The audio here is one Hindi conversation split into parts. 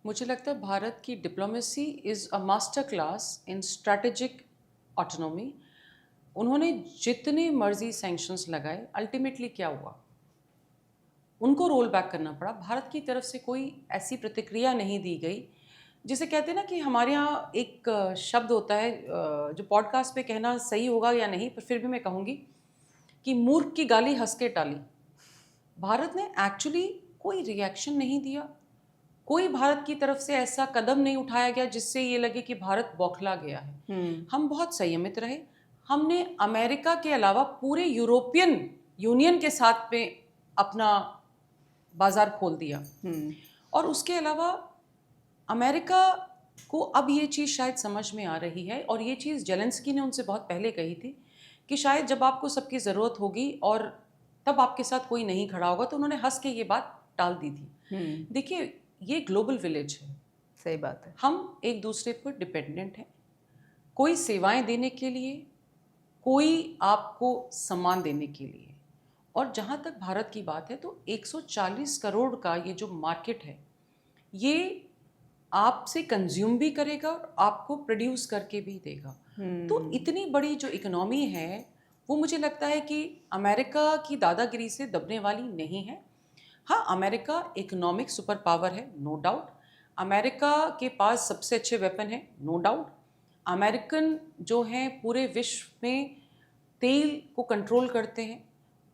मुझे लगता है भारत की diplomacy is a master class in strategic autonomy. उन्होंने जितने मर्जी सैंक्शंस लगाए, अल्टीमेटली क्या हुआ? उनको रोल बैक करना पड़ा। भारत की तरफ से कोई ऐसी प्रतिक्रिया नहीं दी गई जिसे कहते हैं ना कि हमारे यहाँ एक शब्द होता है, जो पॉडकास्ट पे कहना सही होगा या नहीं, पर फिर भी मैं कहूँगी कि मूर्ख की गाली हंस के टाली। भारत ने एक्चुअली कोई रिएक्शन नहीं दिया। कोई भारत की तरफ से ऐसा कदम नहीं उठाया गया जिससे ये लगे कि भारत बौखला गया है। हम बहुत संयमित रहे। हमने अमेरिका के अलावा पूरे यूरोपियन यूनियन के साथ में अपना बाजार खोल दिया। और उसके अलावा अमेरिका को अब ये चीज़ शायद समझ में आ रही है, और ये चीज़ जेलेंस्की ने उनसे बहुत पहले कही थी कि शायद जब आपको सबकी ज़रूरत होगी और तब आपके साथ कोई नहीं खड़ा होगा, तो उन्होंने हंस के ये बात टाल दी थी। देखिए, ये ग्लोबल विलेज है। सही बात है। हम एक दूसरे पर डिपेंडेंट हैं, कोई सेवाएं देने के लिए, कोई आपको सम्मान देने के लिए। और जहाँ तक भारत की बात है, तो 140 करोड़ का ये जो मार्केट है, ये आपसे कंज्यूम भी करेगा और आपको प्रोड्यूस करके भी देगा। तो इतनी बड़ी जो इकोनॉमी है, वो मुझे लगता है कि अमेरिका की दादागिरी से दबने वाली नहीं है। हाँ, अमेरिका इकोनॉमिक सुपर पावर है, नो डाउट। अमेरिका के पास सबसे अच्छे वेपन है, नो डाउट। अमेरिकन जो हैं पूरे विश्व में तेल को कंट्रोल करते हैं,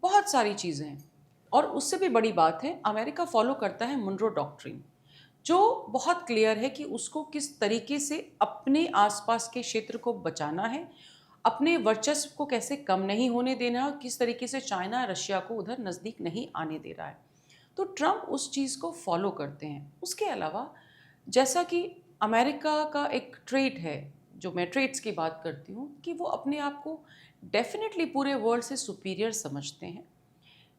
बहुत सारी चीज़ें हैं। और उससे भी बड़ी बात है, अमेरिका फॉलो करता है मुनरो डॉक्ट्रिन, जो बहुत क्लियर है कि उसको किस तरीके से अपने आसपास के क्षेत्र को बचाना है, अपने वर्चस्व को कैसे कम नहीं होने देना, किस तरीके से चाइना रशिया को उधर नज़दीक नहीं आने दे रहा है। तो ट्रम्प उस चीज़ को फॉलो करते हैं। उसके अलावा जैसा कि अमेरिका का एक ट्रेट है, जो मैं ट्रेट्स की बात करती हूँ, कि वो अपने आप को डेफिनेटली पूरे वर्ल्ड से सुपीरियर समझते हैं,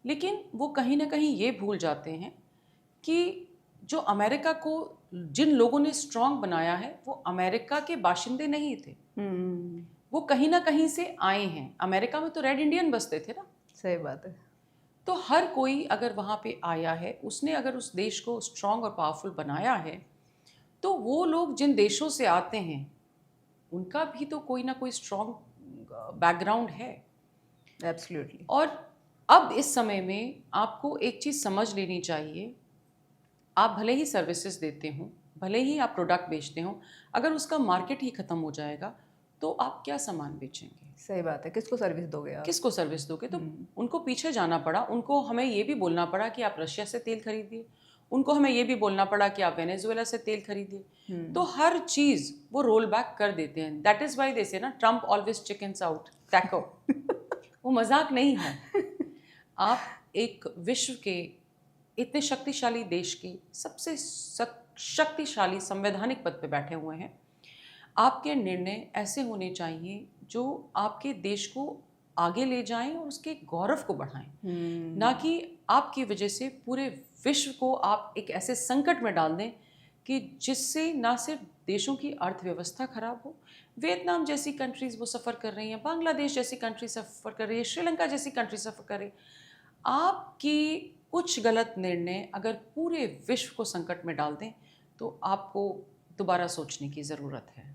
लेकिन वो कहीं ना कहीं ये भूल जाते हैं कि जो अमेरिका को जिन लोगों ने स्ट्रांग बनाया है, वो अमेरिका के बाशिंदे नहीं थे। वो कहीं ना कहीं से आए हैं। अमेरिका में तो रेड इंडियन बसते थे ना। सही बात है। तो हर कोई अगर वहाँ पे आया है, उसने अगर उस देश को स्ट्रांग और पावरफुल बनाया है, तो वो लोग जिन देशों से आते हैं, उनका भी तो कोई ना कोई स्ट्रांग बैकग्राउंड है। एब्सोल्युटली। और अब इस समय में आपको एक चीज़ समझ लेनी चाहिए। आप भले ही सर्विसेज देते हो, भले ही आप प्रोडक्ट बेचते हो, अगर उसका मार्केट ही ख़त्म हो जाएगा, तो आप क्या सामान बेचेंगे? सही बात है। किसको सर्विस दोगे आप? किसको सर्विस दोगे? तो उनको पीछे जाना पड़ा। उनको हमें ये भी बोलना पड़ा कि आप रशिया से तेल खरीदिए। उनको हमें ये भी बोलना पड़ा कि आप वेनेजुएला से तेल खरीदिए। तो हर चीज़ वो रोल बैक कर देते हैं। दैट इज़ वाई दे से ना, Trump always chickens out taco. वो मजाक नहीं है। आप एक विश्व के इतने शक्तिशाली देश के सबसे शक्तिशाली संवैधानिक पद पे बैठे हुए हैं। आपके निर्णय ऐसे होने चाहिए जो आपके देश को आगे ले जाएं और उसके गौरव को बढ़ाएं, ना कि आपकी वजह से पूरे विश्व को आप एक ऐसे संकट में डाल दें कि जिससे ना सिर्फ देशों की अर्थव्यवस्था खराब हो। वियतनाम जैसी कंट्रीज़ वो सफ़र कर रही हैं, बांग्लादेश जैसी कंट्री सफ़र कर रही है, श्रीलंका जैसी कंट्री सफ़र कर रही है। आपकी कुछ गलत निर्णय अगर पूरे विश्व को संकट में डाल दें, तो आपको दोबारा सोचने की ज़रूरत है।